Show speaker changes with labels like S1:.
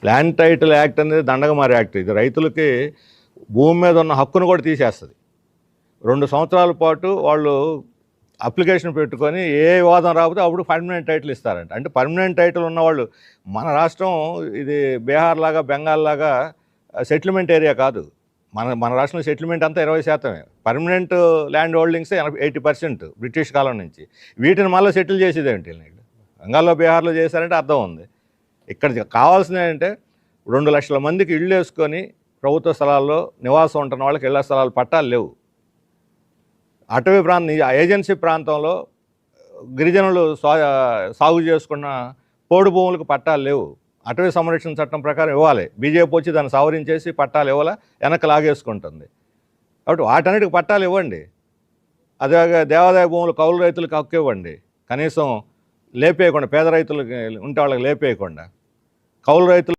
S1: Land title act అనేది దండగమారి act. ఇది రైతులకి భూమి మీద ఉన్న హక్కును కూడా తీసేస్తుంది. 2 సంవత్సరాల పాటు వాళ్ళు అప్లికేషన్ పెట్టుకొని ఏ వివాదం రాకపోతే అప్పుడు పర్మనెంట్ టైటిల్ ఇస్తారంట. అంటే పర్మనెంట్ టైటిల్ ఉన్నవాళ్ళు, మన రాష్ట్రం ఇది బీహార్ లాగా బెంగాల్ లాగా సెటిల్మెంట్ ఏరియా కాదు. మన రాష్ట్రంలో సెటిల్మెంట్ అంతా 20%. పర్మనెంట్ ల్యాండ్ హోల్డింగ్స్ 80% బ్రిటిష్ కాలం నుంచి. వీటిని మళ్ళీ సెటిల్ చేసేది ఏంటి? బెంగాల్లో బీహార్లో చేశారంటే అర్థం ఉంది. ఇక్కడ కావాల్సింది ఏంటంటే 2 లక్షల మందికి ఇళ్ళు వేసుకొని ప్రభుత్వ స్థలాల్లో నివాసం ఉంటున్న వాళ్ళకి ఇళ్ల స్థలాలు పట్టాలు లేవు. అటవీ ప్రాంతం, ఏజెన్సీ ప్రాంతంలో గిరిజనులు సాగు చేసుకున్న పోడు భూములకు పట్టాలు లేవు. అటవీ సంరక్షణ చట్టం ప్రకారం ఇవ్వాలి. బీజేపీ వచ్చి దాన్ని సవరించేసి పట్టాలు ఇవ్వాలా, వెనక్కి లాగేసుకుంటుంది. కాబట్టి వాటన్నిటికి పట్టాలు ఇవ్వండి. అదే దేవాదాయ భూములు కౌలు రైతులకు హక్కు ఇవ్వండి. కనీసం లేపేయకుండా, పేద రైతులకి ఉంటే వాళ్ళకి లేపేయకుండా, కౌలు రైతులు